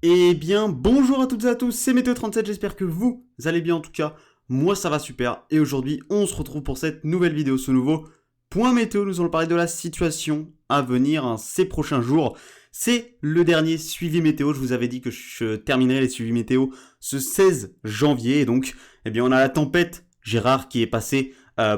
Eh bien, bonjour à toutes et à tous, c'est Météo37, j'espère que vous allez bien en tout cas. Moi ça va super, et aujourd'hui on se retrouve pour cette nouvelle vidéo, ce nouveau point météo. Nous allons parler de la situation à venir ces prochains jours. C'est le dernier suivi météo, je vous avais dit que je terminerai les suivis météo ce 16 janvier, et donc eh bien, on a la tempête Gérard qui est passée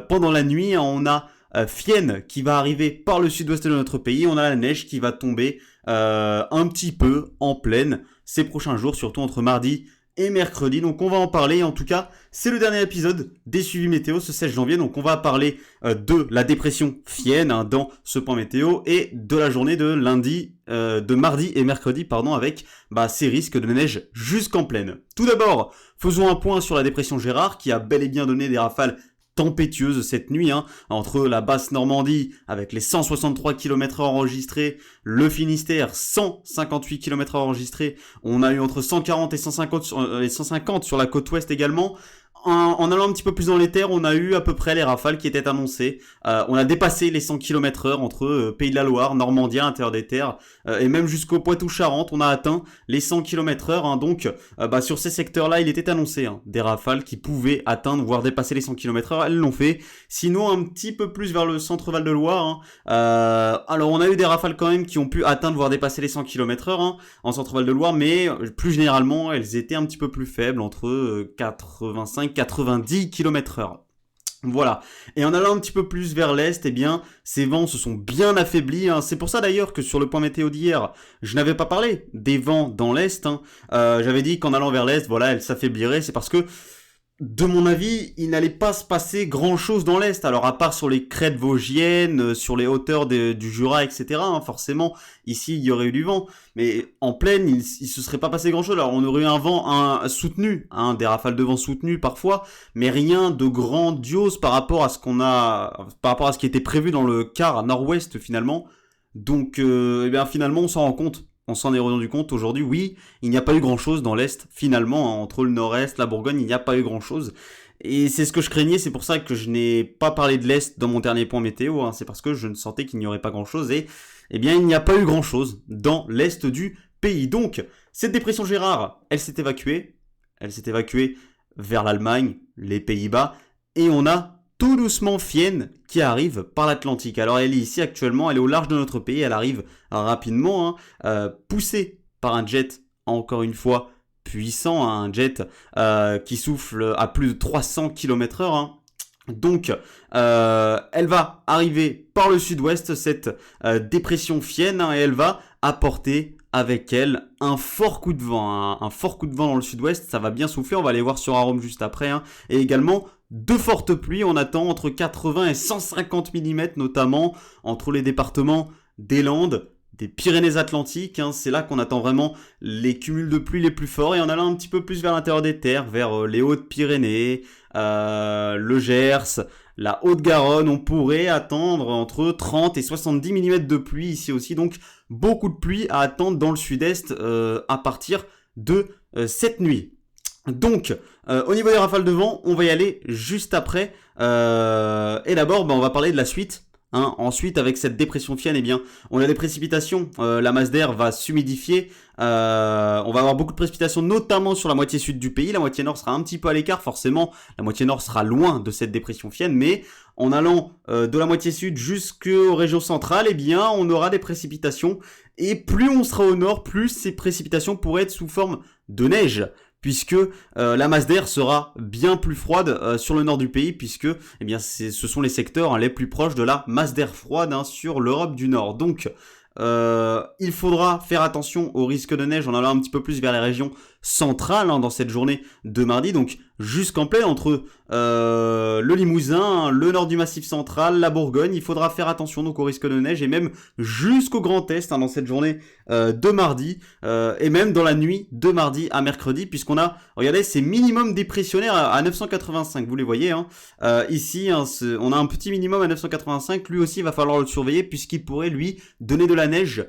pendant la nuit, on a Fienne qui va arriver par le sud-ouest de notre pays, on a la neige qui va tomber un petit peu en pleine ces prochains jours, surtout entre mardi et mercredi. Donc on va en parler. En tout cas, c'est le dernier épisode des suivis météo ce 16 janvier. Donc on va parler de la dépression Fienne dans ce point météo et de la journée de lundi, de mardi et mercredi, avec ces risques de neige jusqu'en pleine. Tout d'abord, faisons un point sur la dépression Gérard qui a bel et bien donné des rafales tempétueuse cette nuit, entre la basse Normandie avec les 163 km/h enregistrés, le Finistère 158 km/h enregistrés, on a eu entre 140 et 150 sur la côte ouest également. En allant un petit peu plus dans les terres, on a eu à peu près les rafales qui étaient annoncées. On a dépassé les 100 km/h entre Pays de la Loire, Normandie, à l'intérieur des terres, et même jusqu'au Poitou-Charentes, on a atteint les 100 km/h. Donc, sur ces secteurs-là, il était annoncé des rafales qui pouvaient atteindre, voire dépasser les 100 km/h. Elles l'ont fait. Sinon, un petit peu plus vers le centre Val-de-Loire. Alors, on a eu des rafales quand même qui ont pu atteindre, voire dépasser les 100 km/h en centre Val-de-Loire, mais plus généralement, elles étaient un petit peu plus faibles, entre 90 km/h. Voilà. Et en allant un petit peu plus vers l'est, eh bien, ces vents se sont bien affaiblis. C'est pour ça d'ailleurs que sur le point météo d'hier, je n'avais pas parlé des vents dans l'est. J'avais dit qu'en allant vers l'est, voilà, elles s'affaibliraient. C'est parce que, de mon avis, il n'allait pas se passer grand chose dans l'Est. Alors, à part sur les crêtes vosgiennes, sur les hauteurs du Jura, etc. Forcément, ici, il y aurait eu du vent. Mais en plaine, il se serait pas passé grand chose. Alors, on aurait eu un vent soutenu, des rafales de vent soutenues parfois, mais rien de grandiose par rapport à ce qui était prévu dans le quart nord-ouest finalement. Donc, finalement, on s'en rend compte. On s'en est rendu compte aujourd'hui, oui, il n'y a pas eu grand-chose dans l'Est, finalement, entre le Nord-Est, la Bourgogne, il n'y a pas eu grand-chose. Et c'est ce que je craignais, c'est pour ça que je n'ai pas parlé de l'Est dans mon dernier point météo, c'est parce que je ne sentais qu'il n'y aurait pas grand-chose, et il n'y a pas eu grand-chose dans l'Est du pays. Donc, cette dépression Gérard, elle s'est évacuée vers l'Allemagne, les Pays-Bas, et on a tout doucement Fienne qui arrive par l'Atlantique. Alors elle est ici actuellement, elle est au large de notre pays, elle arrive rapidement, poussée par un jet, encore une fois, puissant, un jet qui souffle à plus de 300 km/h. Donc, elle va arriver par le sud-ouest, cette dépression Fienne, et elle va apporter avec elle un fort coup de vent, un fort coup de vent dans le sud-ouest. Ça va bien souffler, on va aller voir sur Arôme juste après, et également de fortes pluies, on attend entre 80 et 150 mm, notamment entre les départements des Landes, des Pyrénées-Atlantiques, c'est là qu'on attend vraiment les cumuls de pluie les plus forts, et en allant un petit peu plus vers l'intérieur des terres, vers les Hautes-Pyrénées, le Gers, la Haute-Garonne, on pourrait attendre entre 30 et 70 mm de pluie ici aussi, donc beaucoup de pluie à attendre dans le sud-est à partir de cette nuit. Donc, au niveau des rafales de vent, on va y aller juste après. Et d'abord, on va parler de la suite. Ensuite, avec cette dépression Fienne, on a des précipitations. La masse d'air va s'humidifier. On va avoir beaucoup de précipitations, notamment sur la moitié sud du pays. La moitié nord sera un petit peu à l'écart, forcément. La moitié nord sera loin de cette dépression Fienne, mais en allant de la moitié sud jusqu'aux régions centrales, on aura des précipitations. Et plus on sera au nord, plus ces précipitations pourraient être sous forme de neige, puisque la masse d'air sera bien plus froide sur le nord du pays, puisque ce sont les secteurs les plus proches de la masse d'air froide sur l'Europe du Nord. Donc, il faudra faire attention au risque de neige en allant un petit peu plus vers les régions centrales dans cette journée de mardi, donc jusqu'en pleine entre le Limousin, le nord du Massif central, la Bourgogne. Il faudra faire attention donc au risque de neige, et même jusqu'au Grand Est dans cette journée de mardi, et même dans la nuit de mardi à mercredi, puisqu'on a, regardez, ces minimums dépressionnaires à 985, vous les voyez, ici, on a un petit minimum à 985, lui aussi il va falloir le surveiller, puisqu'il pourrait lui donner de la neige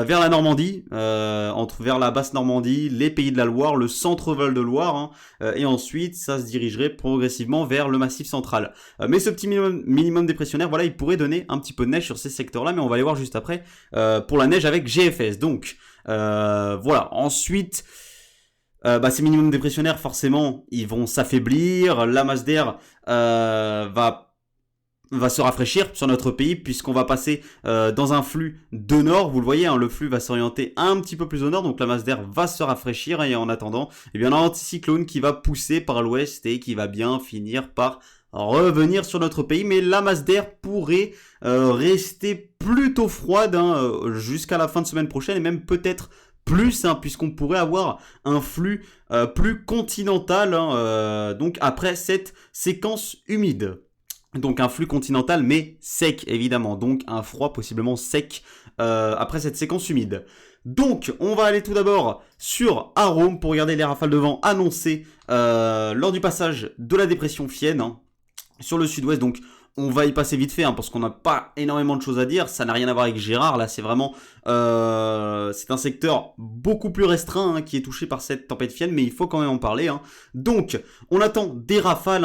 vers la Normandie, vers la basse Normandie, les pays de la Loire, le centre Val de Loire, hein, et ensuite ça se dirigerait progressivement vers le Massif central. Mais ce petit minimum dépressionnaire, voilà, il pourrait donner un petit peu de neige sur ces secteurs-là, mais on va aller voir juste après pour la neige avec GFS. Donc voilà, ensuite... ces minimums dépressionnaires, forcément, ils vont s'affaiblir. La masse d'air va se rafraîchir sur notre pays puisqu'on va passer dans un flux de nord. Vous le voyez, hein, le flux va s'orienter un petit peu plus au nord, donc la masse d'air va se rafraîchir. Et en attendant, eh bien, on a un anticyclone qui va pousser par l'ouest et qui va bien finir par revenir sur notre pays. Mais la masse d'air pourrait rester plutôt froide jusqu'à la fin de semaine prochaine et même peut-être plus, hein, puisqu'on pourrait avoir un flux plus continental, donc après cette séquence humide. Donc un flux continental mais sec évidemment, donc un froid possiblement sec après cette séquence humide. Donc on va aller tout d'abord sur Arôme pour regarder les rafales de vent annoncées lors du passage de la dépression Fienne, hein, sur le sud-ouest. Donc on va y passer vite fait, hein, parce qu'on n'a pas énormément de choses à dire. Ça n'a rien à voir avec Gérard. Là, c'est vraiment... c'est un secteur beaucoup plus restreint, hein, qui est touché par cette tempête Fienne, mais il faut quand même en parler. Hein. Donc, on attend des rafales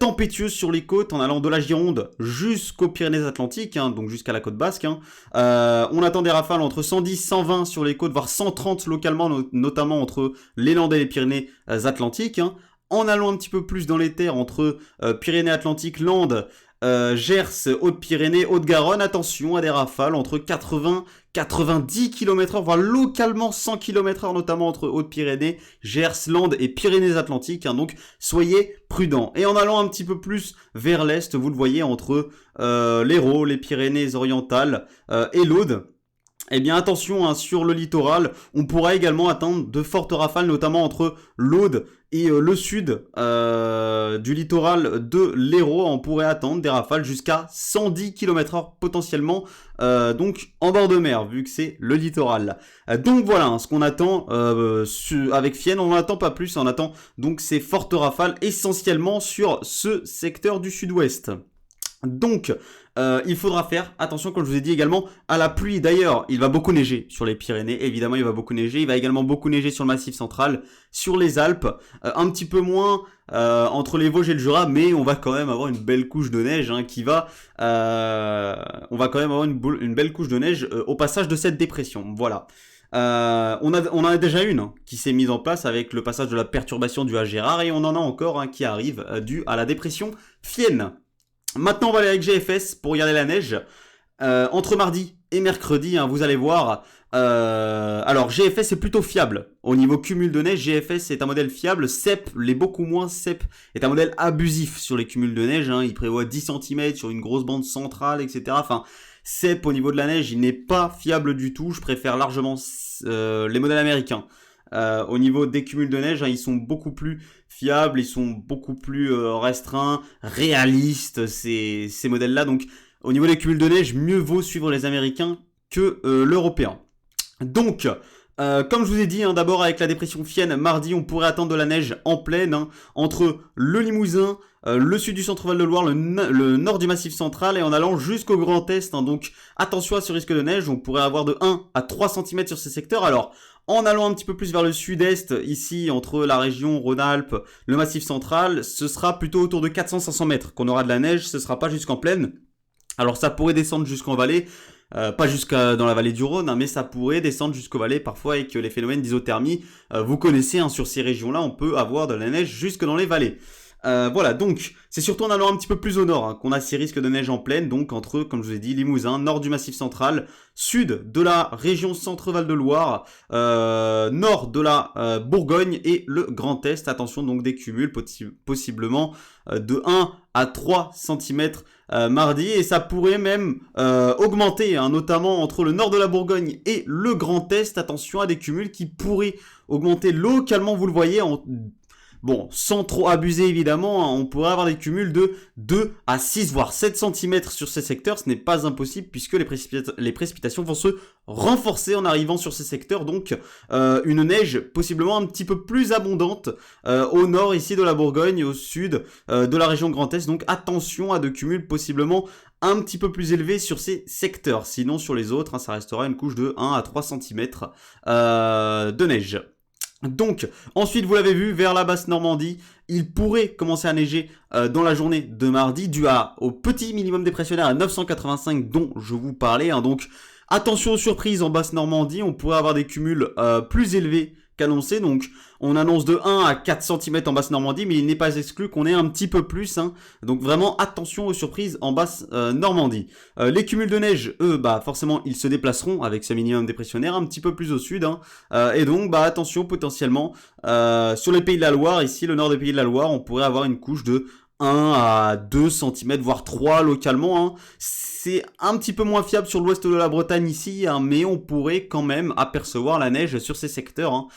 tempétueuses sur les côtes, en allant de la Gironde jusqu'aux Pyrénées-Atlantiques, hein, donc jusqu'à la côte basque. Hein. On attend des rafales entre 110, 120 sur les côtes, voire 130 localement, notamment entre les Landes et les Pyrénées-Atlantiques. Hein. En allant un petit peu plus dans les terres, entre Pyrénées-Atlantiques, Landes, Gers, Haute-Pyrénées, Haute-Garonne, attention à des rafales entre 80-90 km/h, voire localement 100 km/h, notamment entre Haute-Pyrénées, Gers, Landes et Pyrénées-Atlantiques, hein, donc soyez prudents. Et en allant un petit peu plus vers l'est, vous le voyez, entre l'Hérault, les Pyrénées-Orientales et l'Aude, eh bien attention, hein, sur le littoral, on pourra également atteindre de fortes rafales, notamment entre l'Aude et le sud du littoral de l'Hérault. On pourrait attendre des rafales jusqu'à 110 km/h potentiellement, donc en bord de mer, vu que c'est le littoral. Donc voilà, hein, ce qu'on attend avec Fienne, on n'attend pas plus, on attend donc ces fortes rafales essentiellement sur ce secteur du sud-ouest. Donc, il faudra faire attention, comme je vous ai dit, également à la pluie. D'ailleurs, il va beaucoup neiger sur les Pyrénées, évidemment il va beaucoup neiger. Il va également beaucoup neiger sur le Massif central, sur les Alpes, un petit peu moins entre les Vosges et le Jura, mais on va quand même avoir une belle couche de neige, hein, on va quand même avoir une belle couche de neige au passage de cette dépression. Voilà. On en a déjà une, hein, qui s'est mise en place avec le passage de la perturbation due à Gérard, et on en a encore, hein, qui arrive due à la dépression Fienne. Maintenant, on va aller avec GFS pour regarder la neige. Entre mardi et mercredi, hein, vous allez voir. Alors, GFS est plutôt fiable. Au niveau cumul de neige, GFS est un modèle fiable. CEP l'est beaucoup moins. CEP est un modèle abusif sur les cumuls de neige. Hein. Il prévoit 10 cm sur une grosse bande centrale, etc. Enfin, CEP au niveau de la neige, il n'est pas fiable du tout. Je préfère largement les modèles américains. Au niveau des cumuls de neige, hein, ils sont beaucoup plus fiables, ils sont beaucoup plus restreints, réalistes, ces modèles-là. Donc, au niveau des cumuls de neige, mieux vaut suivre les Américains que l'Européen. Donc, comme je vous ai dit, hein, d'abord avec la dépression Fienne, mardi, on pourrait attendre de la neige en pleine, hein, entre le Limousin, le sud du centre Val de Loire, le nord du Massif central, et en allant jusqu'au Grand Est. Hein, donc, attention à ce risque de neige, on pourrait avoir de 1 à 3 cm sur ces secteurs. Alors, en allant un petit peu plus vers le sud-est, ici, entre la région Rhône-Alpes, le Massif central, ce sera plutôt autour de 400-500 mètres qu'on aura de la neige, ce sera pas jusqu'en plaine. Alors ça pourrait descendre jusqu'en vallée, pas jusqu'à dans la vallée du Rhône, hein, mais ça pourrait descendre jusqu'aux vallées parfois avec les phénomènes d'isothermie. Vous connaissez, hein, sur ces régions-là, on peut avoir de la neige jusque dans les vallées. Voilà, donc c'est surtout en allant un petit peu plus au nord, hein, qu'on a ces risques de neige en plaine, donc entre, comme je vous ai dit, Limousin, nord du Massif central, sud de la région Centre-Val de Loire, nord de la Bourgogne et le Grand Est. Attention donc des cumuls possiblement de 1 à 3 cm mardi, et ça pourrait même augmenter, hein, notamment entre le nord de la Bourgogne et le Grand Est. Attention à des cumuls qui pourraient augmenter localement, vous le voyez, bon, sans trop abuser évidemment, hein, on pourrait avoir des cumuls de 2 à 6 voire 7 cm sur ces secteurs. Ce n'est pas impossible puisque les précipitations vont se renforcer en arrivant sur ces secteurs. Donc une neige possiblement un petit peu plus abondante au nord ici de la Bourgogne, au sud de la région Grand Est. Donc attention à de cumuls possiblement un petit peu plus élevée sur ces secteurs. Sinon, sur les autres, ça restera une couche de 1 à 3 cm de neige. Donc, ensuite, vous l'avez vu, vers la basse Normandie, il pourrait commencer à neiger dans la journée de mardi, dû au petit minimum dépressionnaire à 985 dont je vous parlais. Donc, attention aux surprises en basse Normandie, on pourrait avoir des cumuls plus élevés qu'annoncé. Donc, on annonce de 1 à 4 cm en basse Normandie, mais il n'est pas exclu qu'on ait un petit peu plus. Donc, vraiment, attention aux surprises en basse Normandie. Les cumuls de neige, eux, forcément, ils se déplaceront avec ce minimum dépressionnaire un petit peu plus au sud. Et donc, attention, potentiellement, sur les Pays de la Loire, ici, le nord des Pays de la Loire, on pourrait avoir une couche de 1 à 2 cm, voire 3 localement. C'est un petit peu moins fiable sur l'ouest de la Bretagne ici, mais on pourrait quand même apercevoir la neige sur ces secteurs.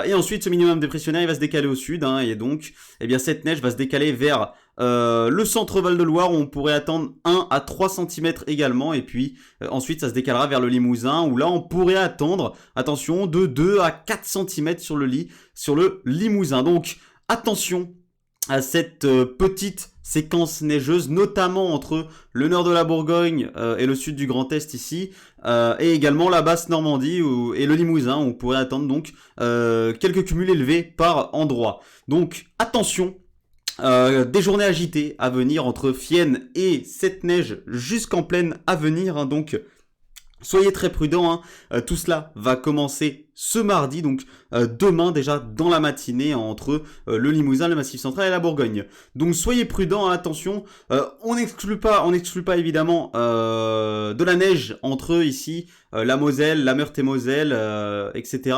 Et ensuite, ce minimum dépressionnaire, il va se décaler au sud, et donc, cette neige va se décaler vers le centre Val-de-Loire, où on pourrait attendre 1 à 3 cm également, et puis ensuite, ça se décalera vers le Limousin, où là, on pourrait attendre, attention, de 2 à 4 cm sur le Limousin. Donc, attention à cette petite séquence neigeuse, notamment entre le nord de la Bourgogne et le sud du Grand Est ici, et également la basse Normandie et le Limousin, où on pourrait attendre donc quelques cumuls élevés par endroit. Donc attention, des journées agitées à venir entre Fienne et cette neige jusqu'en plaine à venir, donc soyez très prudents, tout cela va commencer ce mardi, donc demain déjà dans la matinée entre le Limousin, le Massif Central et la Bourgogne. Donc soyez prudents, attention, on n'exclut pas évidemment de la neige entre ici, la Moselle, la Meurthe-et-Moselle, etc.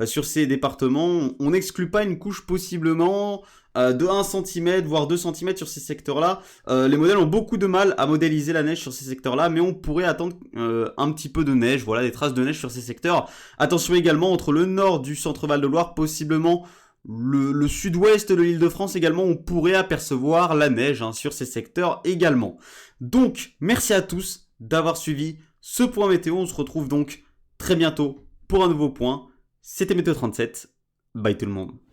Sur ces départements, on n'exclut pas une couche possiblement de 1 cm, voire 2 cm sur ces secteurs-là. Les modèles ont beaucoup de mal à modéliser la neige sur ces secteurs-là, mais on pourrait attendre un petit peu de neige, voilà, des traces de neige sur ces secteurs. Attention également, entre le nord du centre Val-de-Loire, possiblement le sud-ouest de l'Île-de-France également, on pourrait apercevoir la neige sur ces secteurs également. Donc, merci à tous d'avoir suivi ce point météo. On se retrouve donc très bientôt pour un nouveau point. C'était Météo 37. Bye tout le monde.